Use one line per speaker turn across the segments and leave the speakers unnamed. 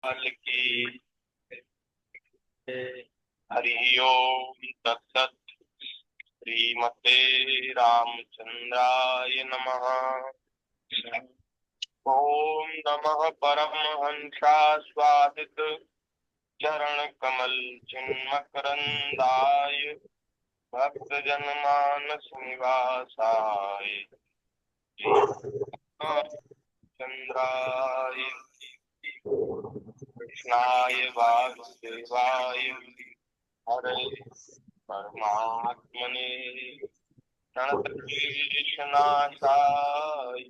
काल की। हरि ओम तत्सत। श्रीमते रामचंद्राय नमः। ओम नमः परमहंसास्वादित चरण कमल चिन्मकरंदाय भक्त जनमानस निवासाय चंद्राय कृष्णाय वासुदेवाय हरे परमात्मने प्रणतक्लेशनाशाय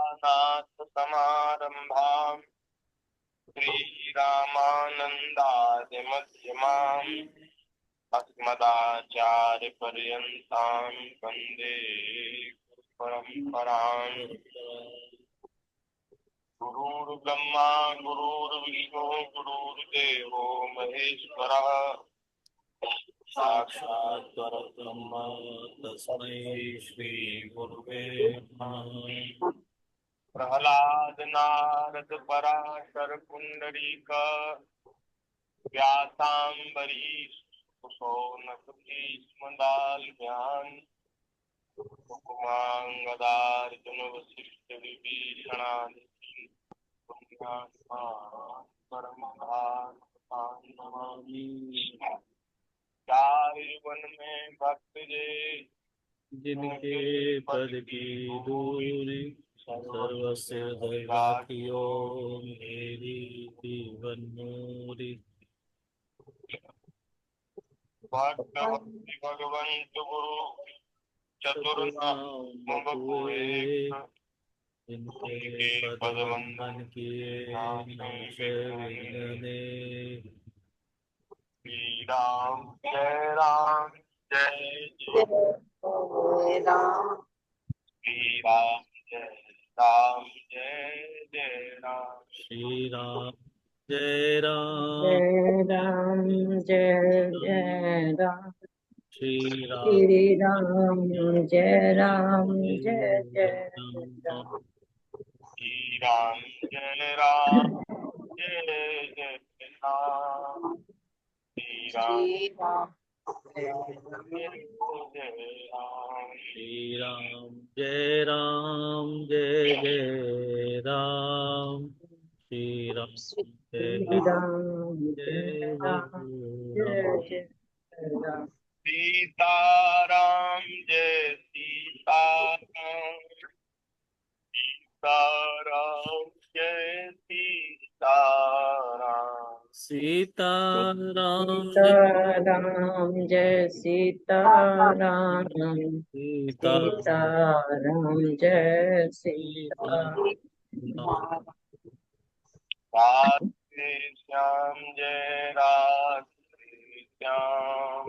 नाथ समारंभाम् श्रीरामानंदादि मध्यमाम् अस्मदाचार्यपर्यन्तां वन्दे परम्पराम्। गुरुर्ब्रह्मा गुरुर्विष्णु गुरुर्देवो महेश्वरः साक्षात् परब्रह्म तस्मै श्री गुरुवे नमः। प्रहलाद नारद पराशर पुंडरीक व्यासाम्बरीश कुशोनक भीष्मदाल्भ्यान् उपमांगदार्जुन वसिष्ठ विभीषणादि वन में भक्त जे
जिनके पद की दूरी सर्वस्य दैवाकियो मेरी जीवन मूरी।
भक्त भगवंत गुरु चतुर्नाम बपुए
जिनके पद वंदन किए नाश विघ्ने।
श्री राम जय राम जय जय श्री राम जय राम जय जय राम।
श्री राम जय राम
जय राम जय जय राम।
श्री राम
श्री राम जय राम जय जय राम।
श्री राम जय राम जय जय राम। श्री राम
श्री राम
जय जय राम।
श्री राम जय राम जय जय राम। श्री राम
श्री
जय
राम जय
जय
राम
राम।
जय जय राम।
सीताराम जय सीताराम। सीताराम जय सीताराम।
सीताराम जय
सीताराम जय सीताराम।
सीता
सीताराम जय
सीता
सीताराम।
राधे श्याम जय राधे श्याम।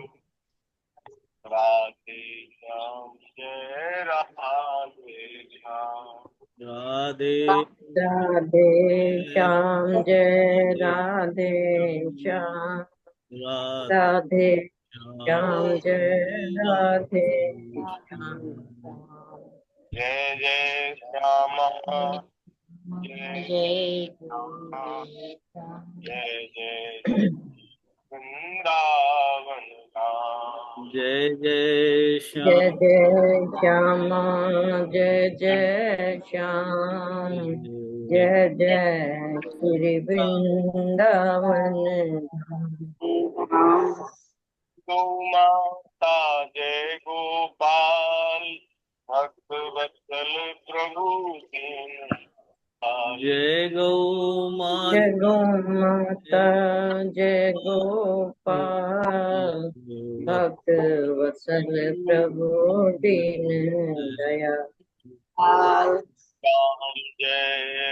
राधे श्याम जय राधे श्याम।
राधे
राधे श्याम जय राधे श्याम।
राधे
राधे
श्याम
श्याम जय राधे श्याम।
जय जय श्यामा जय
जय
श्यामा
श्याम।
जय जय वृंदावन राम।
जय जय
जय
श्याम
जय श्यामा जय जय श्याम। जय जय श्री वृंदावन धाम।
गौ माता जय गोपाल भक्त वत्सल प्रभु दीनदयाल।
जय गौ
जय
माता
गो माता जय गोपाल भक्त वत्सल प्रभु दीन दयाल।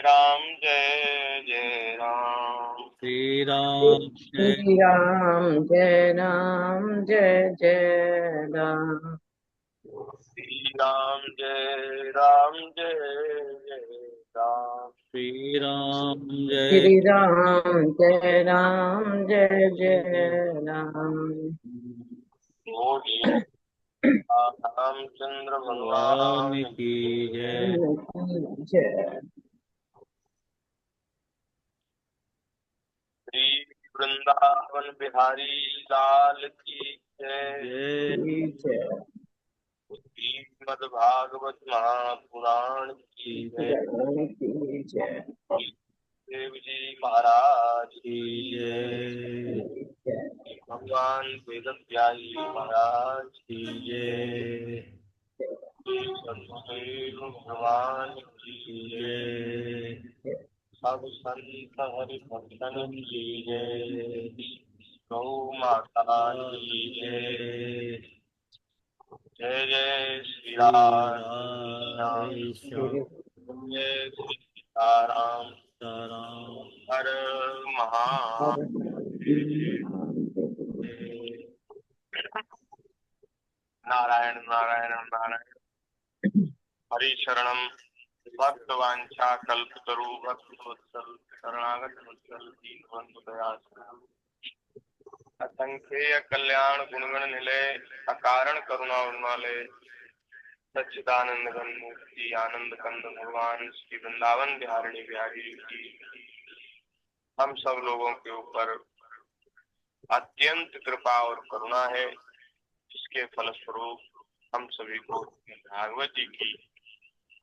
राम जय जय राम।
श्री राम जय
श्री राम जय राम जय जय राम।
श्री राम जय राम जय जय राम।
श्री राम जय
श्री राम जय राम जय जय राम।
बोलिए रामचंद्र
भगवान
भगवान
की जय।
जय।
श्री वृंदावन बिहारी लाल की जय।
जय
जय।
श्रीमद् भागवत महापुराण की जय।
की जय।
देव जी महाराज
की जय।
जय।
भगवान वेद व्यासी महाराज
की जय।
सतदेव भगवान की
जय।
सब संत हरि भक्तन की जय। गौ माता की जय। जय जय श्री राम।
हरे श्याम
जय श्री सीताराम।
राम।
हर नारायण नारायण नारायण। हरि शरणम भक्त वांछा कल्प तरु भक्त वत्सल शरणागत वत्सल दीनबंधु दयाल असंख्य कल्याण गुणगण निलय अकारण करुणा उन्मालय सच्चिदानंद घन मूर्ति आनंद कंद भगवान श्री वृंदावन बिहारिणी बिहारी की हम सब लोगों के ऊपर अत्यंत कृपा और करुणा है, जिसके फलस्वरूप हम सभी को भागवत जी की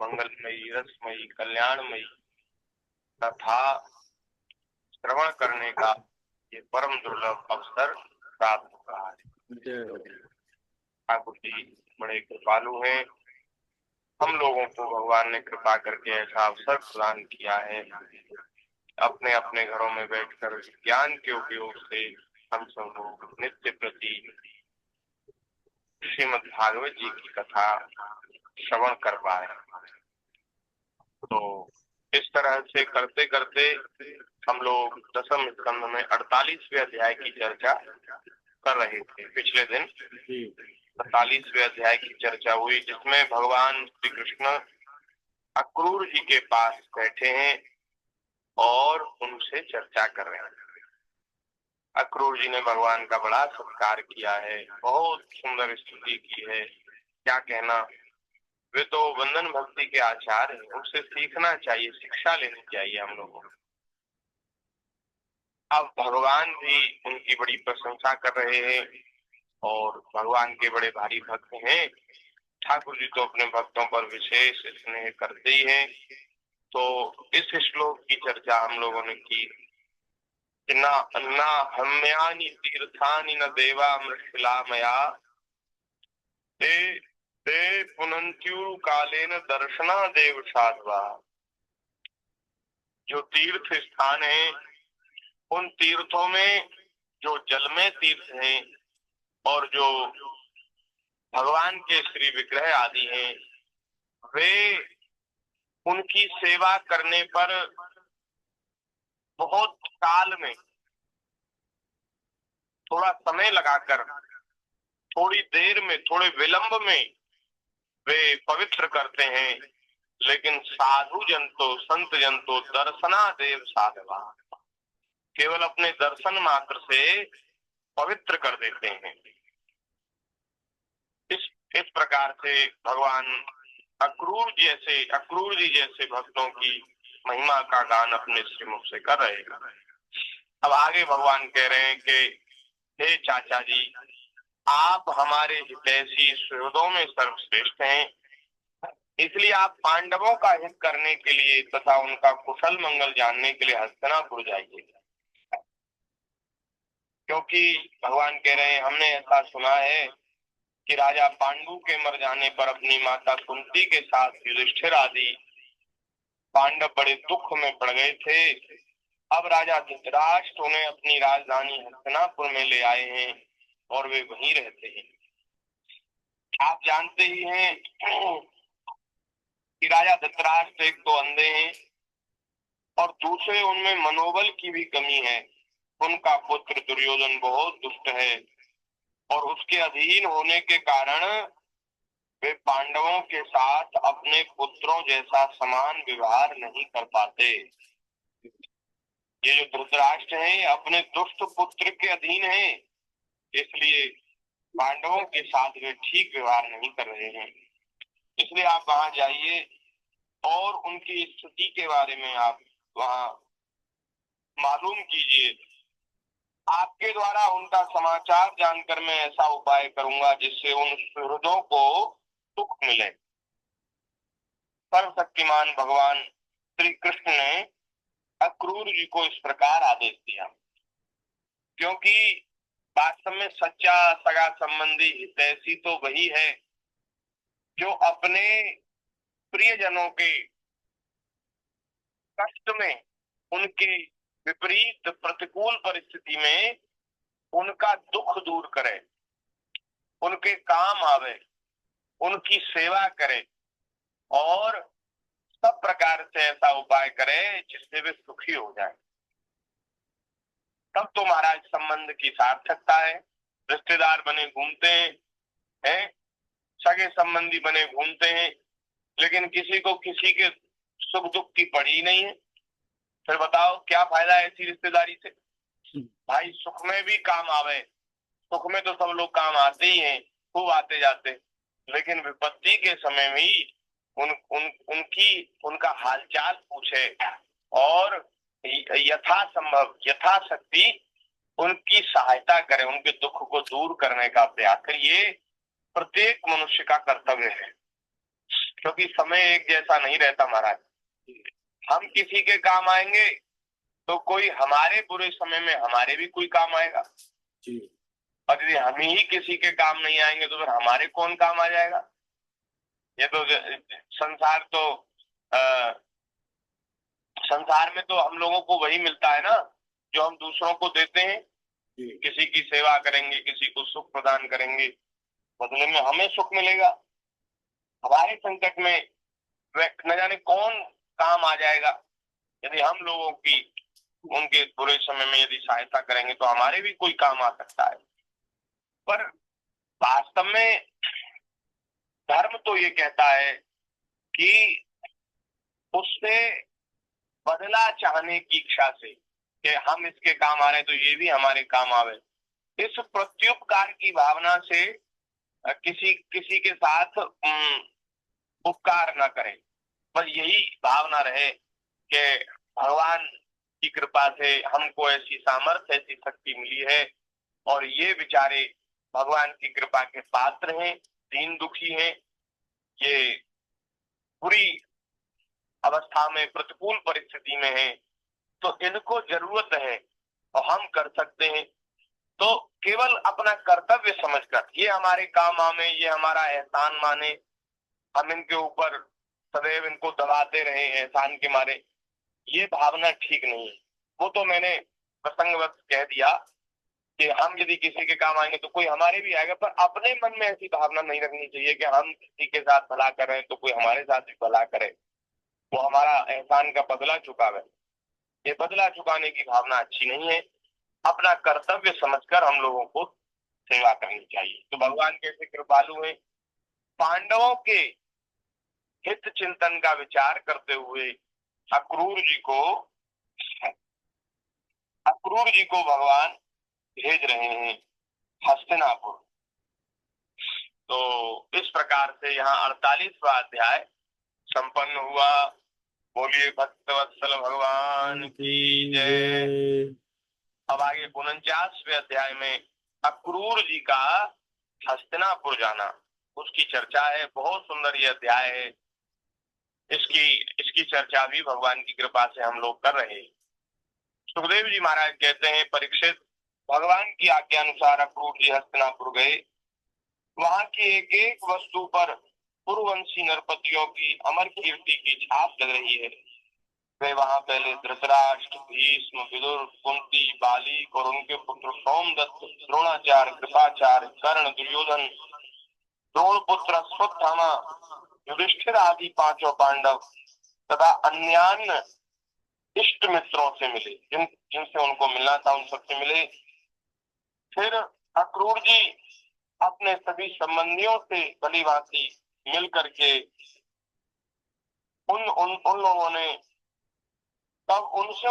मंगलमयी रसमयी कल्याणमयी तथा श्रवण करने का ये परम दुर्लभ अवसर प्राप्त हो रहा है। ठाकुर जी बड़े कृपालु हैं। हम लोगों को भगवान ने कृपा करके ऐसा अवसर प्रदान किया है। अपने अपने घरों में बैठकर ज्ञान के उपयोग से हम सब लोग नित्य प्रति श्रीमद् भागवत जी की कथा श्रवण कर पाए। तो इस तरह से करते करते हम लोग दसम स्कंद में 48वें अध्याय की चर्चा कर रहे थे। पिछले दिन 48वें अध्याय की चर्चा हुई, जिसमें भगवान श्री कृष्ण अक्रूर जी के पास बैठे हैं और उनसे चर्चा कर रहे हैं। अक्रूर जी ने भगवान का बड़ा सत्कार किया है, बहुत सुंदर स्तुति की है। क्या कहना, वे तो वंदन भक्ति के आचार्य हैं, उनसे सीखना चाहिए, शिक्षा लेनी चाहिए हम लोगों को। अब भगवान भी उनकी बड़ी प्रशंसा कर रहे हैं और भगवान के बड़े भारी भक्त हैं। ठाकुर जी तो अपने भक्तों पर विशेष स्नेह करते ही हैं। तो इस श्लोक की चर्चा हम लोगों ने की। न हम्यानि तीर्थानि न देवा मृषिलामया ते पुनन्त्यु कालेन दर्शना देव साध्वा। जो तीर्थ स्थान है, उन तीर्थों में जो जल में तीर्थ हैं और जो भगवान के श्री विग्रह आदि हैं, वे उनकी सेवा करने पर बहुत काल में थोड़ा समय लगाकर, थोड़ी देर में, थोड़े विलंब में वे पवित्र करते हैं। लेकिन साधु जन तो, संत जन तो दर्शना देव साधवा, केवल अपने दर्शन मात्र से पवित्र कर देते हैं। इस प्रकार से भगवान अक्रूर जी जैसे भक्तों की महिमा का गान अपने श्रीमुख से कर रहे हैं। अब आगे भगवान कह रहे हैं कि हे चाचा जी, आप हमारे हितैषी सुहृदों में सर्वश्रेष्ठ हैं, इसलिए आप पांडवों का हित करने के लिए तथा उनका कुशल मंगल जानने के लिए हस्तिनापुर जाइए। क्योंकि भगवान कह रहे हैं, हमने ऐसा सुना है कि राजा पांडु के मर जाने पर अपनी माता कुंती के साथ युधिष्ठिर आदि पांडव बड़े दुख में पड़ गए थे। अब राजा धृतराष्ट्र उन्हें अपनी राजधानी हस्तिनापुर में ले आए हैं और वे वहीं रहते हैं। आप जानते ही हैं कि राजा धृतराष्ट्र एक तो अंधे हैं और दूसरे उनमें मनोबल की भी कमी है। उनका पुत्र दुर्योधन बहुत दुष्ट है और उसके अधीन होने के कारण वे पांडवों के साथ अपने पुत्रों जैसा समान व्यवहार नहीं कर पाते। ये जो धृतराष्ट्र हैं, अपने दुष्ट पुत्र के अधीन हैं, इसलिए पांडवों के साथ वे ठीक व्यवहार नहीं कर रहे हैं, इसलिए आप वहां जाइए और उनकी स्थिति के बारे में आप वहां मालूम कीजिए। आपके द्वारा उनका समाचार जानकर मैं ऐसा उपाय करूंगा जिससे उन सुहृदों को सुख मिले। सर्वशक्तिमान भगवान श्री कृष्ण ने अक्रूर जी को इस प्रकार आदेश दिया, क्योंकि वास्तव में सच्चा सगा संबंधी हितैषी तो वही है जो अपने प्रियजनों के कष्ट में, उनकी विपरीत प्रतिकूल परिस्थिति में उनका दुख दूर करे, उनके काम आवे, उनकी सेवा करे और सब प्रकार से ऐसा उपाय करे जिससे वे सुखी हो जाए। तब तो महाराज संबंध की सार्थकता है। रिश्तेदार बने घूमते हैं, सगे संबंधी बने घूमते हैं, लेकिन किसी को किसी के सुख दुख की पड़ी नहीं है। फिर बताओ क्या फायदा है ऐसी रिश्तेदारी से। भाई सुख में भी काम आवे, सुख में तो सब लोग काम आते ही हैं, खूब आते जाते, लेकिन विपत्ति के समय में उनका हालचाल पूछे और यथासंभव यथाशक्ति उनकी सहायता करे, उनके दुख को दूर करने का प्रयास करे। ये प्रत्येक मनुष्य का कर्तव्य है, क्योंकि समय एक जैसा नहीं रहता महाराज। हम किसी के काम आएंगे तो कोई हमारे बुरे समय में हमारे भी कोई काम आएगा, और यदि हम ही किसी के काम नहीं आएंगे तो फिर हमारे कौन काम आ जाएगा। ये तो संसार तो संसार में तो हम लोगों को वही मिलता है ना जो हम दूसरों को देते हैं। किसी की सेवा करेंगे, किसी को सुख प्रदान करेंगे, बदले में हमें सुख मिलेगा। हमारे संकट में न जाने कौन काम आ जाएगा। यदि हम लोगों की उनके बुरे समय में यदि सहायता करेंगे तो हमारे भी कोई काम आ सकता है। पर वास्तव में धर्म तो ये कहता है कि उससे बदला चाहने की इच्छा से कि हम इसके काम आ रहे हैं तो ये भी हमारे काम आवे, इस प्रत्युपकार की भावना से किसी किसी के साथ उपकार न करें। बस यही भावना रहे कि भगवान की कृपा से हमको ऐसी सामर्थ्य, ऐसी शक्ति मिली है और ये बेचारे भगवान की कृपा के पात्र हैं, दीन दुखी हैं, ये बुरी अवस्था में, प्रतिकूल परिस्थिति में है, तो इनको जरूरत है और हम कर सकते हैं। तो केवल अपना कर्तव्य समझकर ये हमारे काम आवे, ये हमारा एहसान माने, हम इनके ऊपर सदैव इनको दबाते रहे एहसान के मारे, ये भावना ठीक नहीं है। वो तो मैंने प्रसंगवश कह दिया कि हम यदि किसी के काम आएंगे तो कोई हमारे भी आएगा, पर अपने मन में ऐसी भावना नहीं रखनी चाहिए कि हम किसी के साथ भला कर रहे हैं तो कोई हमारे साथ भी भला करे, वो हमारा एहसान का बदला चुकावे। ये बदला चुकाने की भावना अच्छी नहीं है। अपना कर्तव्य समझकर हम लोगों को सेवा करनी चाहिए। तो भगवान कैसे कृपालु हैं। पांडवों के हित चिंतन का विचार करते हुए अक्रूर जी को भगवान भेज रहे हैं हस्तिनापुर। तो इस प्रकार से यहाँ 48वां अध्याय संपन्न हुआ। बोलिए भक्तवत्सल भगवान की जय। अब आगे 49वें अध्याय में अक्रूर जी का हस्तिनापुर जाना, उसकी चर्चा है। बहुत सुंदर ये अध्याय है। इसकी चर्चा भी भगवान की कृपा से हम लोग कर रहे हैं। सुखदेव जी महाराज कहते हैं, परीक्षित, भगवान की आज्ञा अनुसार अक्रूर जी हस्तिनापुर गए। वहां की एक एक वस्तु पर पूर्ववंशी नरपतियों की अमर कीर्ति की छाप लग रही है। वे वहां पहले धृतराष्ट्र, भीष्म, विदुर, कुंती, बाली और उनके पुत्र सोमदत्त, द्रोणाचार्य, कृपाचार्य, कर्ण, दुर्योधन, द्रोण पुत्र अश्वत्थामा, युधिष्ठिर आदि पांचों पांडव तथा अन्य इष्ट मित्रों से मिले, जिनसे उनको मिलना था उन सबसे मिले। फिर अक्रूर जी अपने सभी संबंधियों से भली भांति मिल करके उन लोगों ने उनसे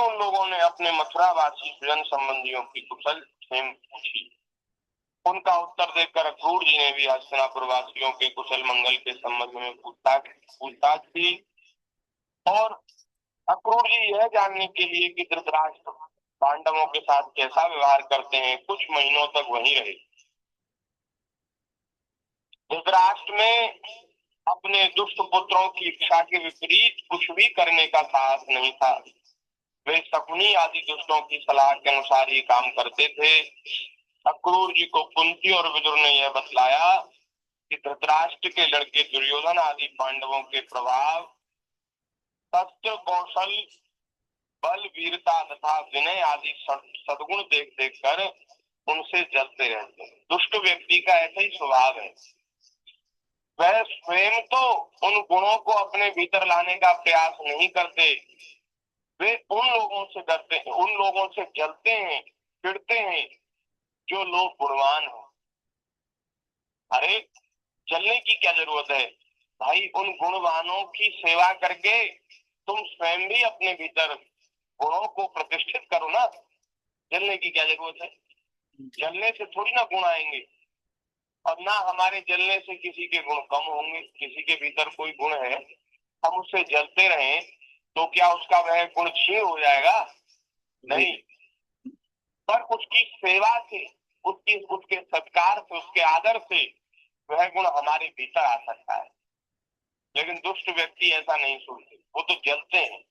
अपने मथुरावासी स्वजन संबंधियों की कुशल क्षेम पूछी। उनका उत्तर देखकर अक्रूर जी ने भी हस्तिनापुर वासियों के कुशल मंगल के संबंध में पूछताछ की। और अक्रूर जी यह जानने के लिए कि धृतराष्ट्र पांडवों के साथ कैसा व्यवहार करते हैं, कुछ महीनों तक वहीं रहे। धृतराष्ट्र में अपने दुष्ट पुत्रों की इच्छा के विपरीत कुछ भी करने का साहस नहीं था। वे शकुनी आदि दुष्टों की सलाह के अनुसार ही काम करते थे। अक्रूर जी को कुंती और विदुर ने यह बतलाया कि धृतराष्ट्र के लड़के दुर्योधन आदि पांडवों के प्रभाव, शस्त्र कौशल, बल, वीरता तथा विनय आदि सद्गुण देख देख कर उनसे जलते रहते हैं। दुष्ट व्यक्ति का ऐसा ही स्वभाव है। वह स्वयं तो उन गुणों को अपने भीतर लाने का प्रयास नहीं करते, वे उन लोगों से डरते हैं, उन लोगों से जलते हैं, चिढ़ते हैं जो लोग गुणवान हैं। अरे जलने की क्या जरूरत है भाई, उन गुणवानों की सेवा करके तुम स्वयं भी अपने भीतर गुणों को प्रतिष्ठित करो ना। जलने की क्या जरूरत है? जलने से थोड़ी ना गुण आएंगे, और ना हमारे जलने से किसी के गुण कम होंगे। किसी के भीतर कोई गुण है, हम उससे जलते रहें तो क्या उसका वह गुण क्षीण हो जाएगा? नहीं, पर उसकी सेवा से, उसके सत्कार से, उसके आदर से वह गुण हमारे भीतर आ सकता है। लेकिन दुष्ट व्यक्ति ऐसा नहीं सोचते, वो तो जलते हैं।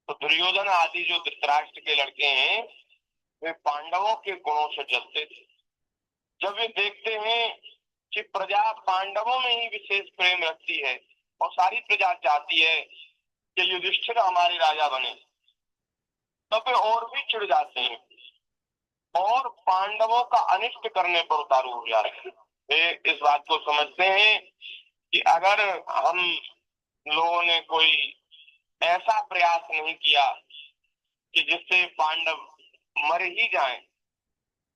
तो दुर्योधन आदि जो धृतराष्ट्र के लड़के हैं, वे पांडवों के गुणों से जलते थे। जब वे देखते हैं कि प्रजा पांडवों में ही विशेष प्रेम रखती है और सारी प्रजा चाहती है कि युधिष्ठिर हमारे राजा बने, तब वे और भी चिढ़ जाते हैं और पांडवों का अनिष्ट करने पर उतारू हो जाते हैं। वे इस बात को समझते हैं कि अगर हम लोगों ने कोई ऐसा प्रयास नहीं किया कि जिससे पांडव मर ही जाएं,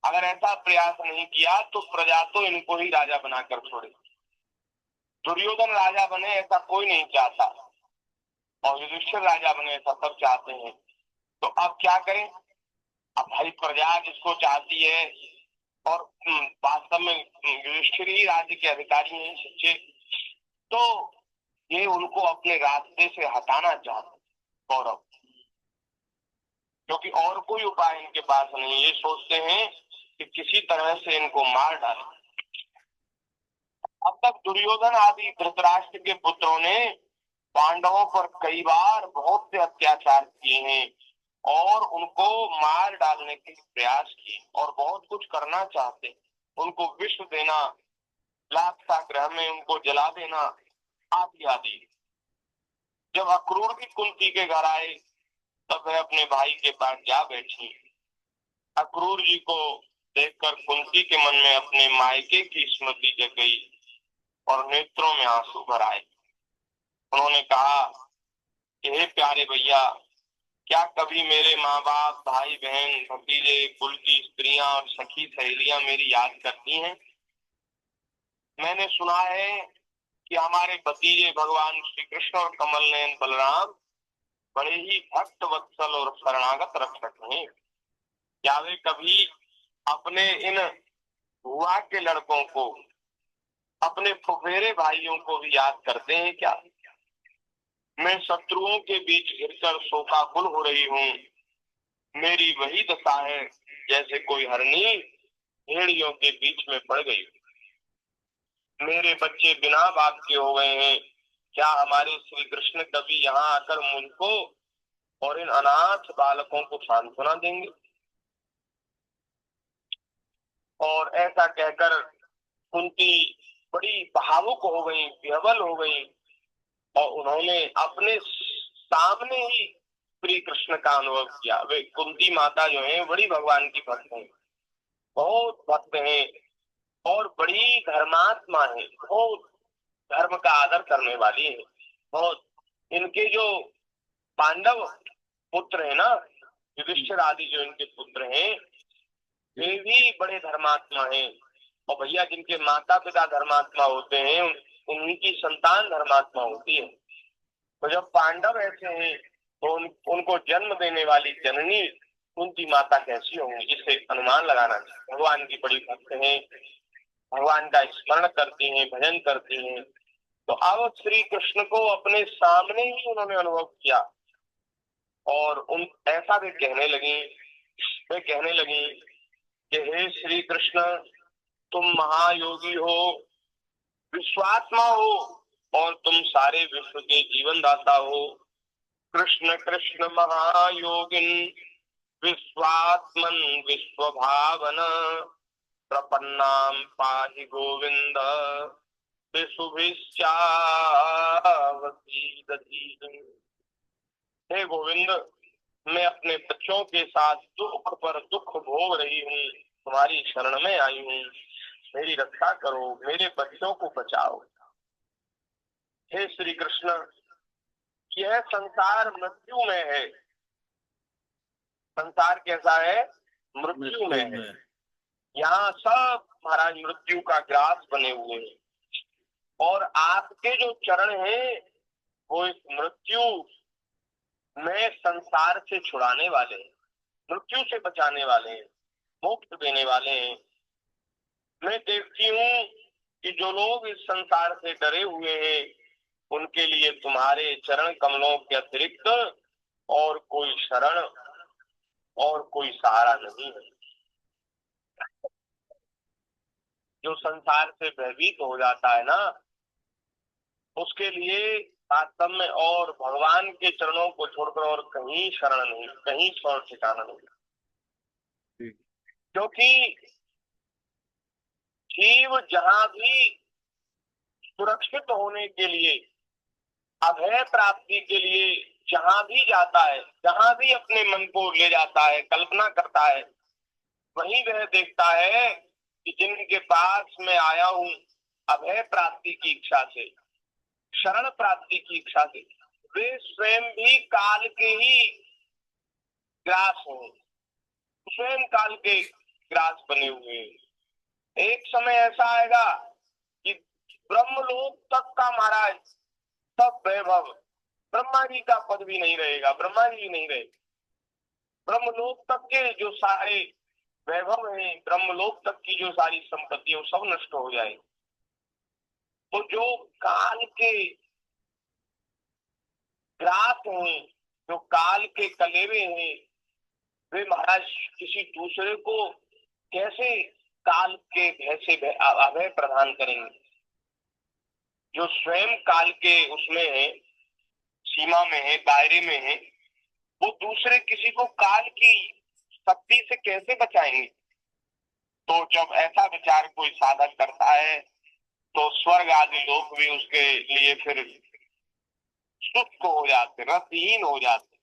अगर ऐसा प्रयास नहीं किया तो प्रजा तो इनको ही राजा बनाकर छोड़े। दुर्योधन राजा बने ऐसा कोई नहीं चाहता, और युधिष्ठिर राजा बने ऐसा सब चाहते हैं। तो अब क्या करें? अब भाई प्रजा जिसको चाहती है, और वास्तव में युधिष्ठिर ही राज्य के अधिकारी हैं सच्चे, तो ये उनको अपने रास्ते से हटाना चाहते कौरव, क्योंकि और कोई उपाय इनके पास नहीं। ये सोचते हैं कि किसी तरह से इनको मार डालें। अब तक दुर्योधन आदि धृतराष्ट्र के पुत्रों ने पांडवों पर कई बार बहुत से अत्याचार किए हैं और उनको मार डालने के प्रयास किए और बहुत कुछ करना चाहते। उनको विष देना, लाक्षागृह में उनको जला देना आदि आदि। जब अक्रूर भी कुंती के घर आए तब वह अपने भाई के पास जा बैठी। अक्रूर जी को देखकर कुंती के मन में अपने मायके की स्मृति जग गई और नेत्रों में आंसू भर आए। उन्होंने कहा कि हे प्यारे भैया, क्या कभी मेरे माँ बाप, भाई बहन, भतीजे, कुल की स्त्रियां और सखी सहेलियां मेरी याद करती हैं? मैंने सुना है कि हमारे भतीजे भगवान श्री कृष्ण और कमल नयन बलराम बड़े ही भक्त वत्सल और शरणागत रक्षक हैं। क्या वे कभी अपने इन बुआ के लड़कों को, अपने फुफेरे भाइयों को भी याद करते हैं क्या? मैं शत्रुओं के बीच घिरकर शोकाकुल हो रही हूँ। मेरी वही दशा है जैसे कोई हरनी भेड़ियों के बीच में पड़ गई। मेरे बच्चे बिना बाप के हो गए हैं। क्या हमारे श्री कृष्ण कभी यहाँ आकर मुझको और इन अनाथ बालकों को सांत्वना देंगे? और ऐसा कहकर कुंती बड़ी भावुक हो गई, विह्वल हो गई, और उन्होंने अपने सामने ही श्री कृष्ण का अनुभव किया। वे कुंती माता जो है बड़ी भगवान की भक्त हैं, बहुत भक्त हैं और बड़ी धर्मात्मा है, बहुत धर्म का आदर करने वाली है। बहुत इनके जो पांडव पुत्र है ना, युधिष्ठिर आदि जो इनके पुत्र हैं, वे भी बड़े धर्मात्मा हैं। और भैया जिनके माता पिता धर्मात्मा होते हैं, उनकी संतान धर्मात्मा होती है। तो जब पांडव ऐसे हैं तो उनको जन्म देने वाली जननी कुंती माता कैसी होंगी, इसे अनुमान लगाना चाहिए। भगवान की बड़ी भक्त हैं, भगवान का स्मरण करती हैं, भजन करती हैं। तो अब श्री कृष्ण को अपने सामने ही उन्होंने अनुभव किया और उन ऐसा वे कहने लगी कि हे श्री कृष्ण, तुम महायोगी हो, विश्वात्मा हो और तुम सारे विश्व के जीवन दाता हो। कृष्ण कृष्ण महायोगिन विश्वात्मन विश्व भावन, प्रपन्नाम पाहि गोविंद विशुभिश्चावसीदधि। हे गोविंद, मैं अपने बच्चों के साथ दुख पर दुख भोग रही हूँ, तुम्हारी शरण में आई हूँ, मेरी रक्षा करो, मेरे बच्चों को बचाओ। हे श्री कृष्ण, यह संसार मृत्यु में है। संसार कैसा है? मृत्यु में है। यहाँ सब महाराज मृत्यु का ग्रास बने हुए हैं और आपके जो चरण हैं वो इस मृत्यु में संसार से छुड़ाने वाले हैं, मृत्यु से बचाने वाले हैं, मोक्ष देने वाले हैं। मैं देखती हूँ कि जो लोग इस संसार से डरे हुए हैं उनके लिए तुम्हारे चरण कमलों के अतिरिक्त और कोई शरण और कोई सहारा नहीं है। जो संसार से भयभीत हो जाता है ना, उसके लिए वास्तव में और भगवान के चरणों को छोड़कर और कहीं शरण नहीं, कहीं शरण ठिकाना नहीं। क्योंकि जीव जहां भी सुरक्षित होने के लिए, अभय प्राप्ति के लिए जहां भी जाता है, जहां भी अपने मन को ले जाता है, कल्पना करता है, वहीं वह देखता है कि जिनके पास मैं आया हूँ अभय प्राप्ति की इच्छा से, शरण प्राप्ति की इच्छा से, वे स्वयं भी काल के ही ग्रास हैं, स्वयं काल के ग्रास बने हुए हैं। एक समय ऐसा आएगा कि ब्रह्मलोक तक का महाराज सब वैभव, ब्रह्मा जी का पद भी नहीं रहेगा, ब्रह्मा जी भी नहीं रहेगा। ब्रह्मलोक तक के जो सारे वैभव है, ब्रह्मलोक तक की जो सारी संपत्ति है, वो सब नष्ट हो जाए। तो जो काल के ग्रास हैं, जो काल के कलेवे हैं, वे महाराज किसी दूसरे को कैसे काल के भय से अभय प्रदान करेंगे? जो स्वयं काल के उसमें है, सीमा में है, दायरे में है, वो दूसरे किसी को काल की शक्ति से कैसे बचाएंगे? तो जब ऐसा विचार कोई साधक करता है तो स्वर्ग आदि लोग भी उसके लिए फिर शुष्क हो जाते, रसहीन हो जाते,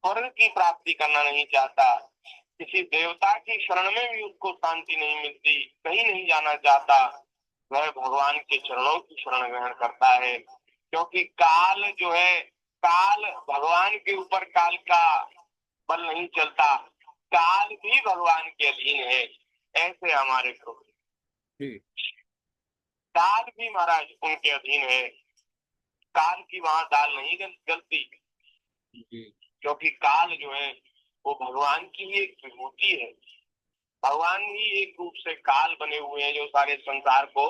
स्वर्ग की प्राप्ति करना नहीं चाहता, किसी देवता की शरण में भी उसको शांति नहीं मिलती, कहीं नहीं जाना चाहता, वह भगवान के चरणों की शरण ग्रहण करता है। क्योंकि काल जो है, काल भगवान के ऊपर काल का बल नहीं चलता, काल भी भगवान के अधीन है। ऐसे हमारे प्रभु, काल भी महाराज उनके अधीन है, काल की वहां दाल नहीं गलती, क्योंकि काल जो है वो भगवान की ही एक विभूति है। भगवान ही एक रूप से काल बने हुए हैं जो सारे संसार को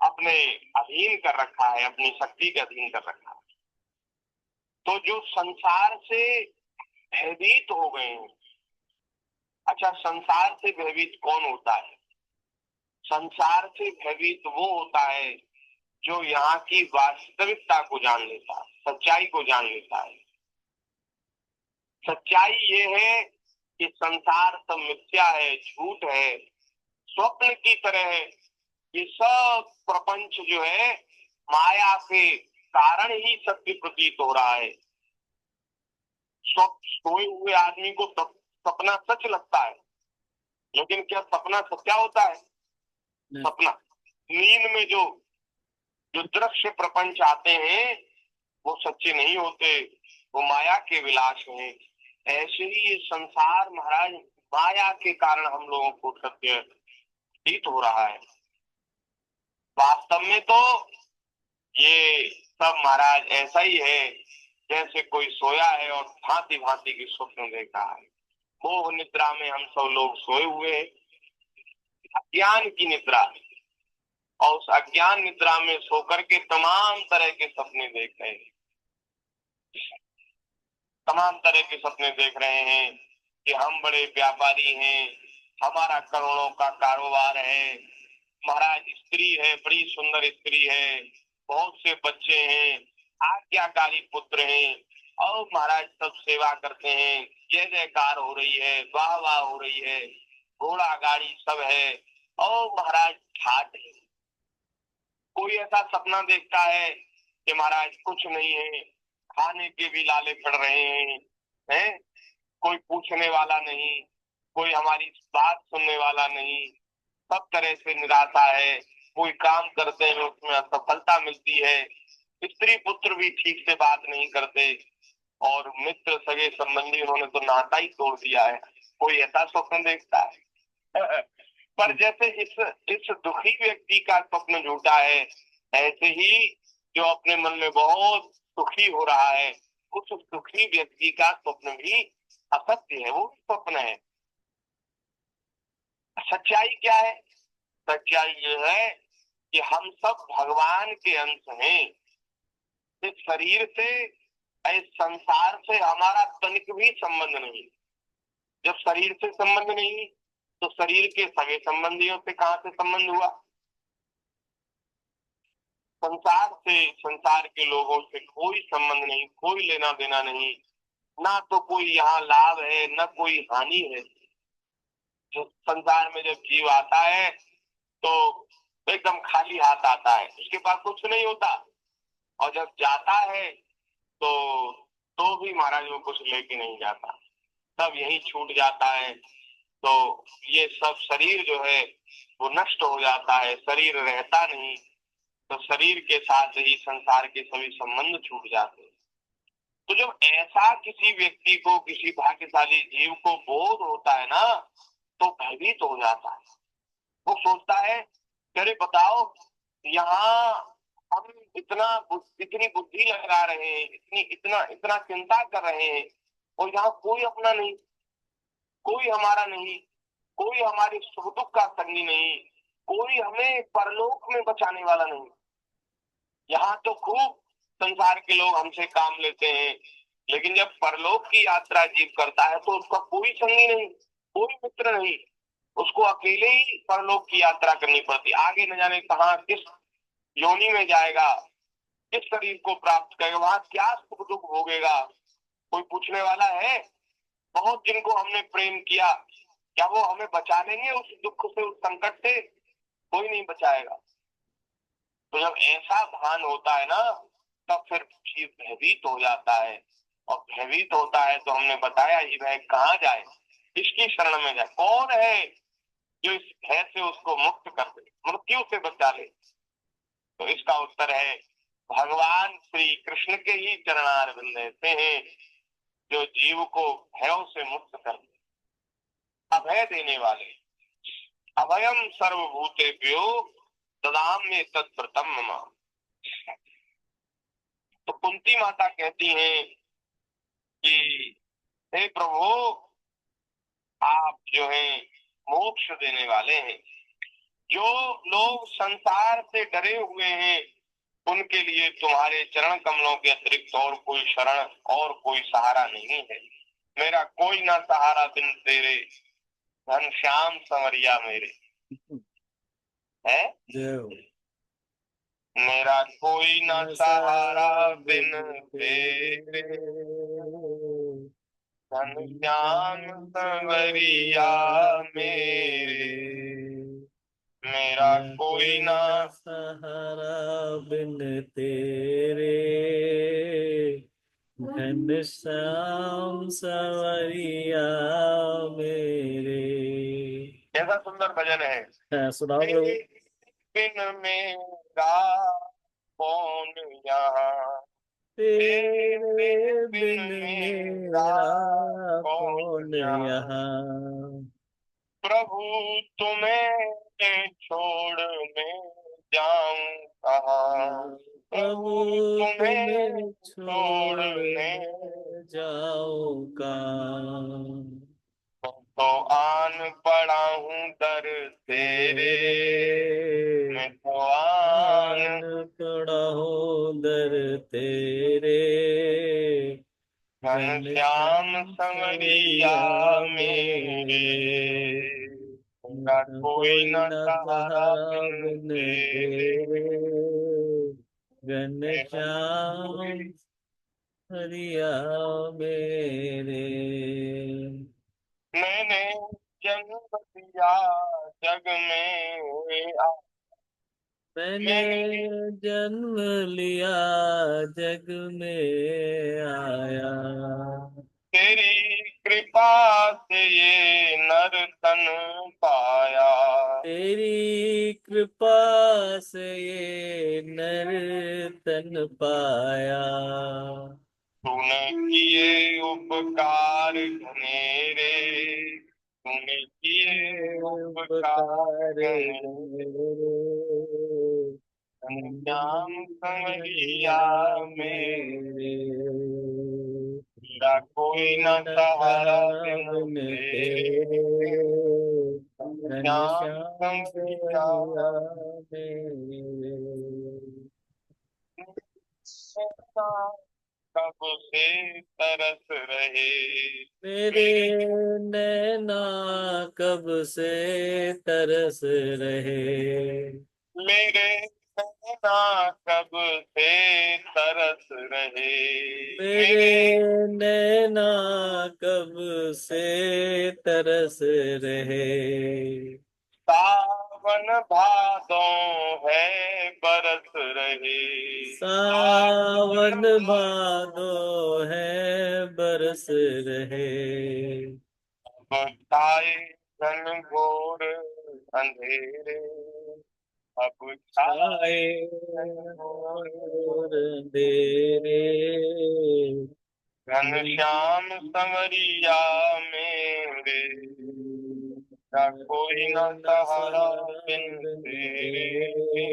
अपने अधीन कर रखा है, अपनी शक्ति के अधीन कर रखा है। तो जो संसार से भयभीत हो गए हैं, अच्छा संसार से भयभीत कौन होता है? संसार से भयभीत वो होता है जो यहाँ की वास्तविकता को जान लेता है, सच्चाई को जान लेता है। सच्चाई ये है कि संसार सब मिथ्या है, झूठ है, स्वप्न की तरह है। ये सब प्रपंच जो है माया के कारण ही सत्य प्रतीत हो रहा है। सोए हुए आदमी को सपना सच लगता है, लेकिन क्या सपना सच्चा होता है? सपना, नींद में जो दृश्य प्रपंच आते हैं वो सच्चे नहीं होते, वो माया के विलास हैं। ऐसे ही ये संसार महाराज माया के कारण हम लोगों को सत्य प्रतीत हो रहा है। वास्तव में तो ये सब महाराज ऐसा ही है जैसे कोई सोया है और भांति भांति के स्वप्न देख रहा है। मोह निद्रा में हम सब लोग सोए हुए हैं, अज्ञान की निद्रा। और उस अज्ञान निद्रा में सोकर के तमाम तरह के सपने देख रहे हैं, तमाम तरह के सपने देख रहे हैं कि हम बड़े व्यापारी हैं, हमारा करोड़ों का कारोबार है, महाराज स्त्री है, बड़ी सुंदर स्त्री है, बहुत से बच्चे हैं, आज्ञाकारी पुत्र हैं, और महाराज सब सेवा करते हैं, जय जयकार हो रही है, वाह वाह हो रही है, घोड़ा गाड़ी सब है, और महाराज ठाट है। कोई ऐसा सपना देखता है कि महाराज कुछ नहीं है, खाने के भी लाले पड़ रहे हैं, कोई पूछने वाला नहीं, कोई हमारी बात सुनने वाला नहीं, सब तरह से निराशा है, कोई काम करते हैं उसमें असफलता मिलती है, स्त्री पुत्र भी ठीक से बात नहीं करते, और मित्र सगे संबंधी उन्होंने तो नाता ही तोड़ दिया है। कोई ऐसा स्वप्न देखता है। पर जैसे इस दुखी व्यक्ति का स्वप्न झूठा है, ऐसे ही जो अपने मन में बहुत सुखी हो रहा है, उस सुखी व्यक्ति का स्वप्न भी असत्य है, वो स्वप्न है। सच्चाई क्या है? सच्चाई ये है कि हम सब भगवान के अंश हैं। इस शरीर से, इस संसार से हमारा तनिक भी संबंध नहीं। जब शरीर से संबंध नहीं, तो शरीर के सगे संबंधियों से कहां से संबंध हुआ? संसार से, संसार के लोगों से कोई संबंध नहीं, कोई लेना देना नहीं, ना तो कोई यहाँ लाभ है, ना कोई हानि है। जो संसार में जब जीव आता है तो एकदम खाली हाथ आता है, उसके पास कुछ नहीं होता, और जब जाता है तो भी महाराज वो कुछ लेके नहीं जाता, सब यही छूट जाता है। तो ये सब शरीर जो है वो नष्ट हो जाता है, शरीर रहता नहीं, तो शरीर के साथ ही संसार के सभी संबंध छूट जाते हैं। तो जब ऐसा किसी व्यक्ति को, किसी भाग्यशाली जीव को बोध होता है ना, तो भयभीत हो जाता है। वो सोचता है, अरे बताओ, यहाँ हम इतनी बुद्धि लगा रहे हैं, इतना चिंता कर रहे हैं, और यहाँ कोई अपना नहीं, कोई हमारा नहीं, कोई हमारे सुख दुख का संगी नहीं, कोई हमें परलोक में बचाने वाला नहीं। यहाँ तो खूब संसार के लोग हमसे काम लेते हैं, लेकिन जब परलोक की यात्रा जीव करता है तो उसका कोई संगी नहीं, कोई मित्र नहीं, उसको अकेले ही परलोक की यात्रा करनी पड़ती। आगे न जाने कहाँ, किस योनि में जाएगा, किस शरीर को प्राप्त करेगा, वहां क्या सुख दुख भोगेगा, कोई पूछने वाला है? बहुत जिनको हमने प्रेम किया, क्या वो हमें बचा लेंगे उस दुख से, उस संकट से? कोई नहीं बचाएगा। तो जब ऐसा भान होता है ना, तब फिर जीव भयभीत हो जाता है, और भयभीत होता है तो हमने बताया ही, वह कहाँ जाए, किसकी शरण में जाए, कौन है जो इस भय से उसको मुक्त कर दे, मृत्यु से बचा ले? तो इसका उत्तर है, भगवान श्री कृष्ण के ही चरणारविंद ऐसे हैं जो जीव को भयों से मुक्त कर दे, अभय देने वाले। अभयम सर्वभूतेभ्यो ददाम्य तत्प्रतम मम। तो कुंती माता कहती हैं कि हे प्रभु, आप जो हैं मोक्ष देने वाले हैं। जो लोग संसार से डरे हुए हैं, उनके लिए तुम्हारे चरण कमलों के अतिरिक्त और कोई शरण और कोई सहारा नहीं है। मेरा कोई ना सहारा बिन तेरे, घनश्याम संवरिया मेरे। है मेरा कोई ना सहारा बिन तेरे, घनश्याम संवरिया मेरे। मेरा कोई ना
सहारा बिन तेरे, घनश्याम संवरिया मेरे।
कैसा सुंदर भजन है।
सुनाओ प्रभु।
बिन मेरा कौन यहाँ,
तेरे
बिन
बिन
मेरा
मेरा
कौन
कौन
यहाँ।
यहाँ,
प्रभु तुम्हें छोड़ मैं जाऊं कहाँ,
प्रभु
तुम्हें
तुम्हें
छोड़
छोड़
मैं
मैं जाऊं कहाँ।
तेरे मैं तो आन
पड़ा हो दर तेरे
घनश्याम संवरिया मेरे मेरा कोई न सहारा बिन
बिन
तेरे
तेरे घनश्याम हरिया मेरे।
मैंने जन्म दिया जग में
मैंने
मैंने
जन्म लिया जग में आया
तेरी कृपा से ये नर तन पाया
तेरी कृपा से ये नर तन पाया।
तूने किए उपकार घनेरे तूने किए उपकार
उपकार
घनेरे
मेरे
घनश्याम संवरिया मेरे
मेरे
तेरा कोई न
न
सहारा
सहारा
बिन
बिन
तेरे
तेरे
घनश्याम
घनश्याम
संवरिया
सवरिया मेरे।
कब से तरस रहे
मेरे
मेरे
नैना कब से तरस रहे
मेरे नैना कब से तरस रहे
मेरे
मेरे
नैना कब से तरस रहे।
सावन भादों है बरस रहे
सावन भादो है बरस रहे
अब छाए घन घोर अंधेरे अब छाए
छाए
घन घोर
और अंधेरे
घनश्याम संवरिया मेरे का कोई न
न
सहारा
सहारा
बिन
बिन
तेरे
तेरे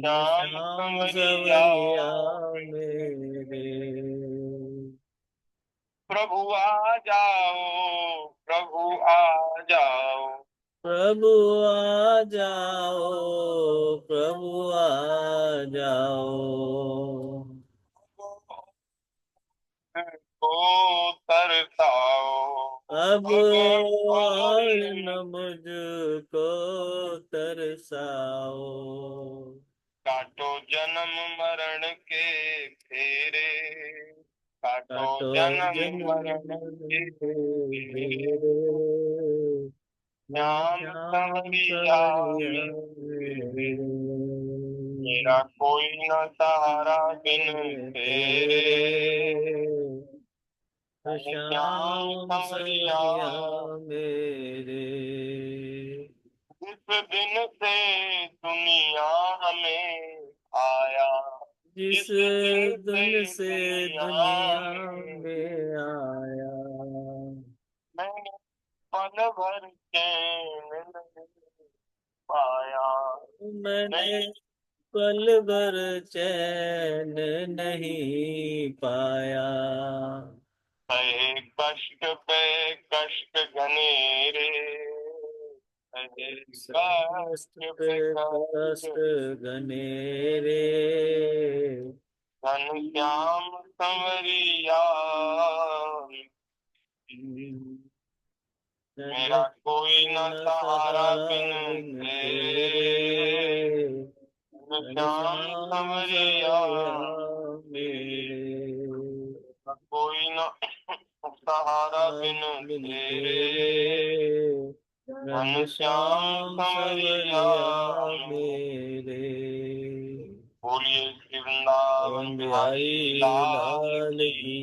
श्याम
घनश्याम
संवरिया
सवरिया मेरे।
प्रभु आ जाओ प्रभु आ जाओ
प्रभु आ जाओ प्रभु आ जाओ
को तरसाओ
अब
अब
और
और
न मुझको तरसाओ।
काटो जन्म मरण के फेरे काटो
काटो
जन्म मरण के
जन्म
फेरे
तेरे
श्याम
घनश्याम
संवरिया
सवरिया
मेरे
मेरे
मेरा कोई न सहारा बिन तेरे श्याम
श्याम
संवरिया
सवरिया मेरे।
जिस दिन से दुनिया में आया
जिस
जिस दिन
दिन
से
से
दुनिया
दुनिया
में
में आया
मैंने पल भर चैन नहीं पाया
मैंने
नहीं
पल भर चैन नहीं पाया।
सहे कष्ट पे कष्ट घनेरे सहे
कष्ट
कष्ट
पे
पे कष्ट
कष्ट घनेरे
घनश्याम संवरिया मेरा कोई न
न
सहारा
सहारा
बिन
बिन
तेरे
तेरे
घनश्याम
घनश्याम
संवरिया
सवरिया
मेरे
मेरे।
कोई न सहारा बिन
बिन
तेरे
तेरे
घनश्याम
घनश्याम
संवरिया
सवरिया
मेरे
मेरे।
बोलिए श्री वृंदावन
ओम
बिहारी
बिहारी
लाल
लाल
की
की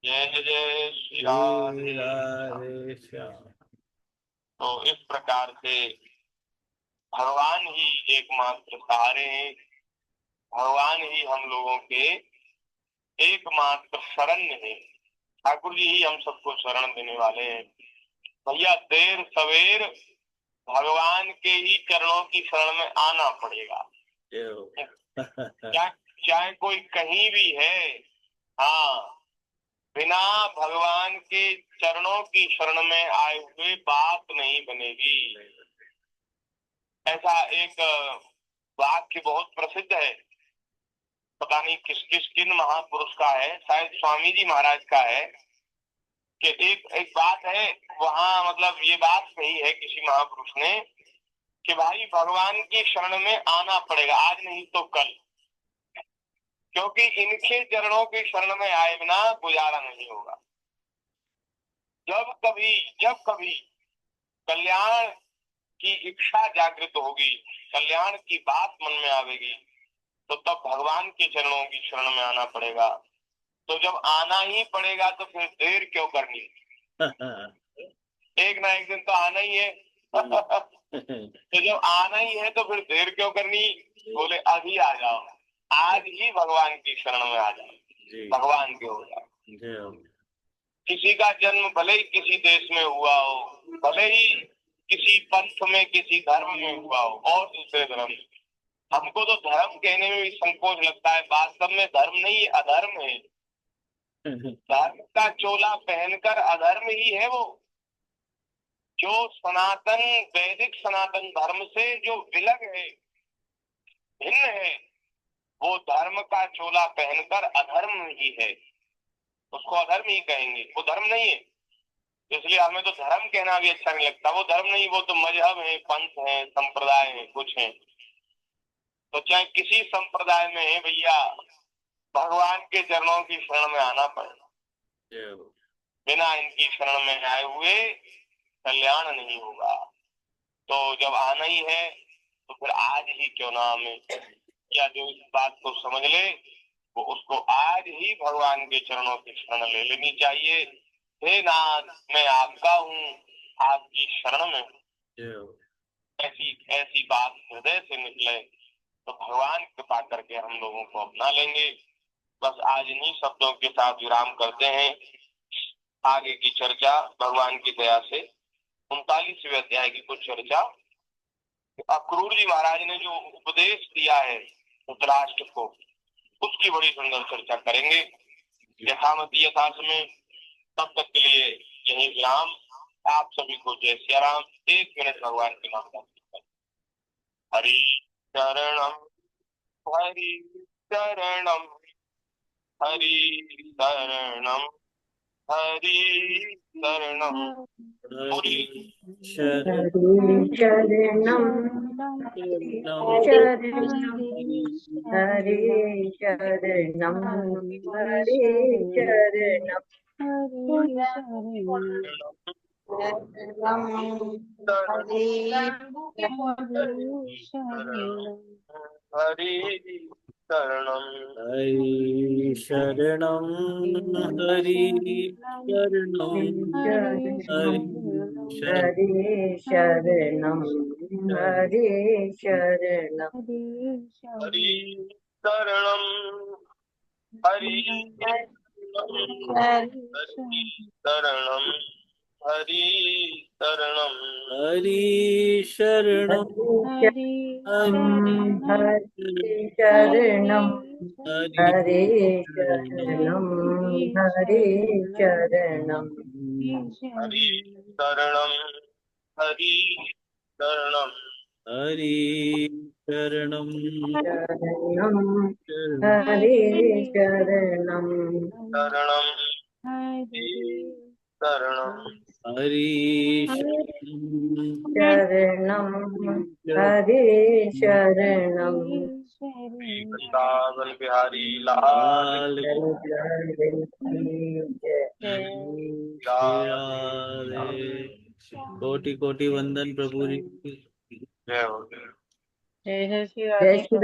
जय
जय।
जय जय श्री
श्री
राधे श्याम।
राधे श्याम।
तो इस प्रकार से भगवान ही एकमात्र सहारे हैं भगवान ही हम लोगों के एकमात्र शरण्य है ठाकुर जी ही हम सबको शरण देने वाले हैं भैया देर सवेर भगवान के ही चरणों की शरण में आना पड़ेगा
जय हो।
क्या चाहे कोई कहीं भी है हाँ बिना भगवान के चरणों की शरण में आए हुए बात नहीं बनेगी। ऐसा एक वाक्य बहुत प्रसिद्ध है, पता नहीं किन महापुरुष का है, शायद स्वामी जी महाराज का है, कि एक बात है वहां, मतलब ये बात कही है किसी महापुरुष ने कि भाई भगवान की शरण में आना पड़ेगा, आज नहीं तो कल, क्योंकि इनके चरणों की शरण में आए बिना गुजारा नहीं होगा। जब कभी कल्याण की इच्छा जागृत होगी, कल्याण की बात मन में आवेगी, तो तब भगवान के चरणों की शरण में आना पड़ेगा। तो जब आना ही पड़ेगा तो फिर देर क्यों करनी? एक ना एक दिन तो आना ही है। तो जब आना ही है तो फिर देर क्यों करनी? बोले अभी आ जाओ, आज ही भगवान की शरण में आ जाओ, भगवान के हो जाओ। किसी का जन्म भले ही किसी देश में हुआ हो, भले ही किसी पंथ में किसी धर्म में हुआ हो और दूसरे धर्म, हमको तो धर्म कहने में भी संकोच लगता है। वास्तव में धर्म नहीं, अधर्म है। धर्म का चोला पहनकर अधर्म ही है वो। जो सनातन वैदिक सनातन धर्म से जो विलग है, भिन्न है, वो धर्म का चोला पहनकर अधर्म ही है, उसको अधर्म ही कहेंगे, वो धर्म नहीं है। इसलिए हमें तो धर्म कहना भी अच्छा नहीं लगता। वो धर्म नहीं, वो तो मजहब है, पंथ है, संप्रदाय है, कुछ है। तो चाहे किसी संप्रदाय में है भैया, भगवान के चरणों की शरण में आना पड़ेगा। बिना इनकी शरण में आए हुए कल्याण नहीं होगा। तो जब आना ही है तो फिर आज ही क्यों ना हमें, या जो इस बात को समझ ले वो उसको आज ही भगवान के चरणों की शरण ले लेनी चाहिए। हे नाथ, मैं आपका हूँ, आपकी शरण में हूँ। ऐसी बात हृदय से निकले तो भगवान कृपा करके हम लोगों को अपना लेंगे। बस आज इन्हीं शब्दों के साथ विराम करते हैं। आगे की चर्चा भगवान की दया से 39वें अध्याय की कुछ चर्चा अक्रूर जी महाराज ने जो उपदेश दिया है धृतराष्ट्र को, उसकी बड़ी सुंदर चर्चा करेंगे यथामति यथास में। तब तक के लिए यही विराम। आप सभी को जय सिया राम। 1 मिनट भगवान के नाम का हरि शरणम हरि शरणम हरि शरणम हरि शरणम
हरि शरणं हरि शरणं हरि शरणं
हरि शरणम
हरि शरणं हरि शरणं हरि
हरि शरणं हरि शरणं
हरि शरणम हरि शरणम हरि शरणम
हरि शरणं
हरि शरणं हरि शरणं हरि शरणं
हरि शरणम हरि शरणम
हरि शरणं
शरणं हरि शरणं
शरणम शरणम
हरि
शरणं हरि शरणं
वृंदावन बिहारी लाल
कोटि कोटि वंदन प्रभु जी।
जय हो।
जय श्री